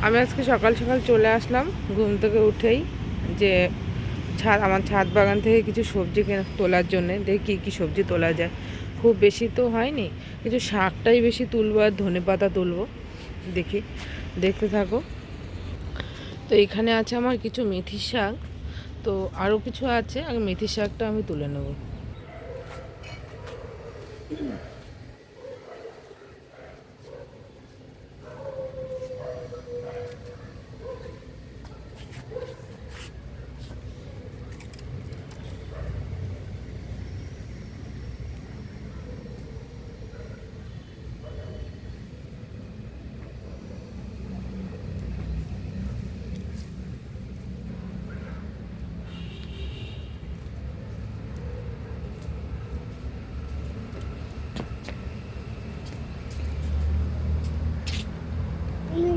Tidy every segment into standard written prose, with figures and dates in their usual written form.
আমি আজকে সকাল সকাল চলে আসলাম ঘুম থেকে উঠেই যে আমার ছাদ বাগান থেকে কিছু সবজি তোলার জন্যে, দেখি কী সবজি তোলা যায়। খুব বেশি তো হয়নি, কিছু শাকটাই বেশি তুলবো আর ধনেপাতা তুলবো। দেখি, দেখতে থাকো। তো এখানে আছে আমার কিছু মেথি শাক, তো আরও কিছু আছে, আগে মেথি শাকটা আমি তুলে নেব।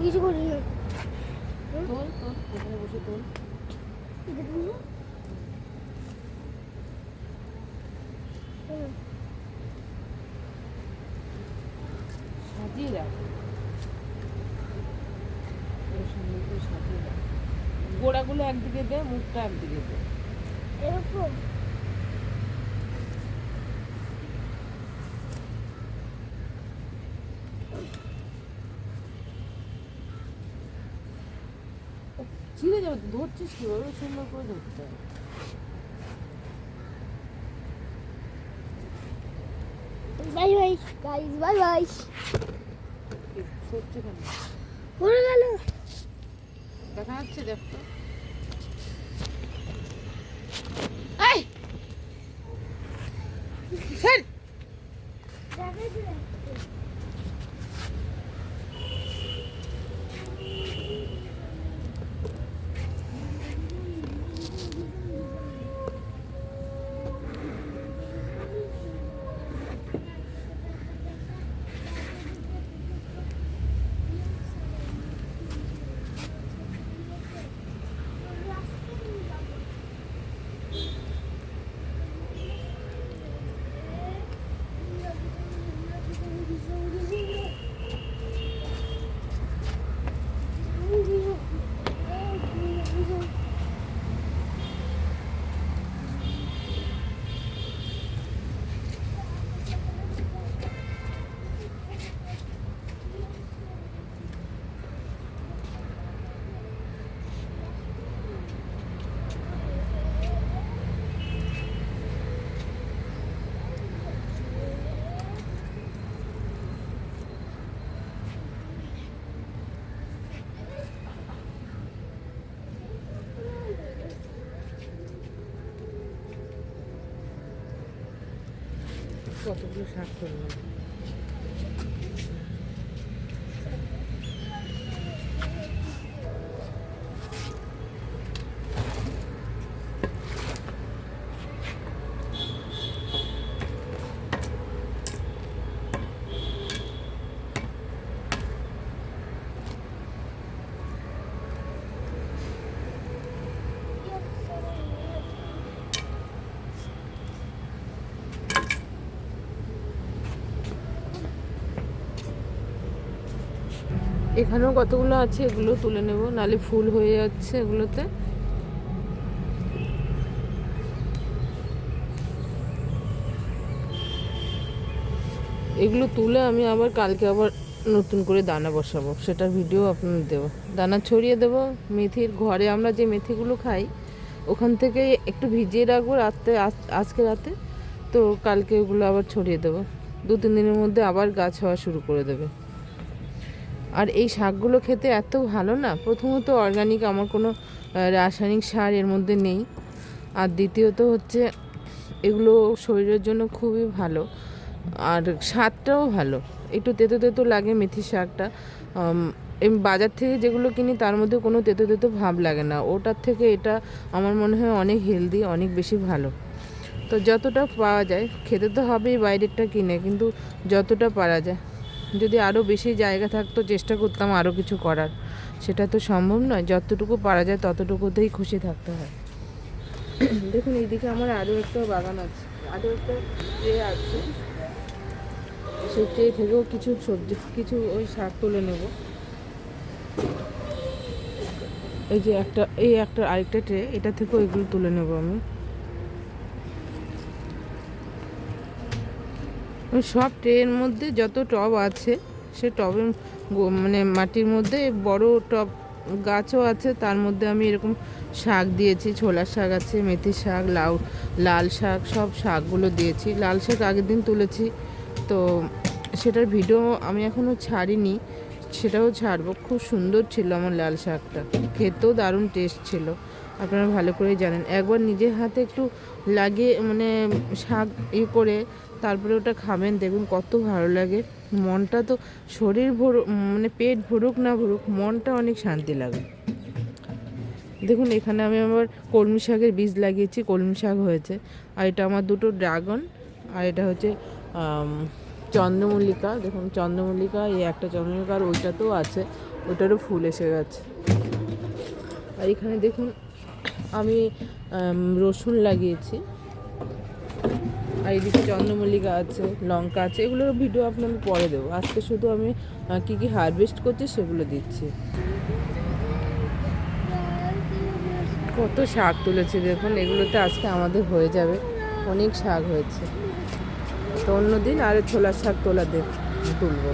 কিছু করি না। তোল তোল, এখানে বসে তোল। সাজিয়ে রাখ, সুন্দর করে সাজিয়ে রাখ। গোড়াগুলো একদিকে দে, মুখটা একদিকে দে। এরকম ছিঁড়ে যাবে, ধরছিস কীভাবে? সুন্দর করে ধরতে হবে। Bye bye guys, bye bye. সরছে কেন? পড়ে গেল। দেখা যাচ্ছে, দেখতো। স্যার, কতগুলো শাক করলাম। এখানেও কতগুলো আছে, এগুলো তুলে নেব, নালে ফুল হয়ে যাচ্ছে এগুলোতে। এগুলো তুলে আমি আবার কালকে আবার নতুন করে দানা বসাবো, সেটার ভিডিও আপনাদের দেবো। দানা ছড়িয়ে দেবো মেথির, ঘরে আমরা যে মেথিগুলো খাই ওখান থেকে একটু ভিজিয়ে রাখবো রাতে, আজকে রাতে। তো কালকে ওগুলো আবার ছড়িয়ে দেবো, 2-3 দিনের মধ্যে আবার গাছ হওয়া শুরু করে দেবে। আর এই শাকগুলো খেতে এত ভালো না, প্রথমত অর্গানিক, আমার কোনো রাসায়নিক সার এর মধ্যে নেই। আর দ্বিতীয়ত হচ্ছে এগুলো শরীরের জন্য খুবই ভালো, আর স্বাদটাও ভালো। একটু তেতো তেতো লাগে মেথি শাকটা। বাজার থেকে যেগুলো কিনি তার মধ্যে কোনো তেতো তেতো ভাব লাগে না, ওটার থেকে এটা আমার মনে হয় অনেক হেলদি, অনেক বেশি ভালো। তো যতটা পাওয়া যায় খেতে তো হবেই বাইরেরটা কিনে, কিন্তু যতটা পারা যায়, যদি আরও বেশি জায়গা থাকতো চেষ্টা করতাম আরও কিছু করার, সেটা তো সম্ভব নয়। যতটুকু পারা যায় ততটুকুতেই খুশি থাকতে হয়। দেখুন এইদিকে আমার আরও একটা বাগান আছে, আরও একটা ট্রে আছে, সেই ট্রে থেকেও কিছু সবজি, কিছু ওই শাক তুলে নেব। এই যে একটা আরেকটা ট্রে, এটা থেকেও এগুলো তুলে নেব আমি। ওই সব ট্রের মধ্যে যত টব আছে সে টবের মানে মাটির মধ্যে বড় টব গাছও আছে, তার মধ্যে আমি এরকম শাক দিয়েছি। ছোলার শাক আছে, মেথি শাক, লাল শাক, সব শাকগুলো দিয়েছি। লাল শাক আগের দিন তুলেছি, তো সেটার ভিডিও আমি এখনও ছাড়িনি, সেটাও ছাড়বো। খুব সুন্দর ছিল আমার লাল শাকটা, খেতেও দারুণ টেস্ট ছিল। আপনারা ভালো করেই জানেন, একবার নিজের হাতে একটু লাগিয়ে মানে শাক করে তারপরে ওটা খাবেন, দেখুন কত ভালো লাগে। মনটা তো শরীর মানে পেট ভরুক না ভরুক, মনটা অনেক শান্তি লাগে। দেখুন এখানে আমি আবার কলমি শাকের বীজ লাগিয়েছি, কলমি শাক হয়েছে। আর এটা আমার দুটো ড্রাগন, আর এটা হচ্ছে চন্দ্রমল্লিকা। দেখুন চন্দ্রমল্লিকা, এই একটা চন্দ্রমল্লিকা, আর ওইটাতেও আছে, ওইটারও ফুল এসে গেছে। আর এখানে দেখুন আমি রসুন লাগিয়েছি, আর এদিকে চন্দ্রমল্লিকা আছে, লঙ্কা আছে। এগুলোর ভিডিও আপনাকে পরে দেবো। আজকে শুধু আমি কী কী হারভেস্ট করছি সেগুলো দিচ্ছি। কত শাক তুলেছি দেখুন, এগুলোতে আজকে আমাদের হয়ে যাবে, অনেক শাক হয়েছে। তো অন্যদিন আরে ছোলার শাক তুলবো।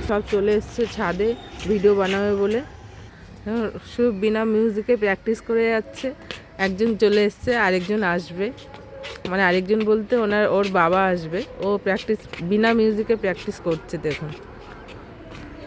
সব চলে এসছে ছাদে ভিডিও বানাবে বলে, শুধু বিনা মিউজিকে প্র্যাকটিস করে যাচ্ছে। একজন চলে এসছে, আরেকজন আসবে, মানে আরেকজন বলতে ওর বাবা আসবে। ও বিনা মিউজিকে প্র্যাকটিস করছে দেখুন।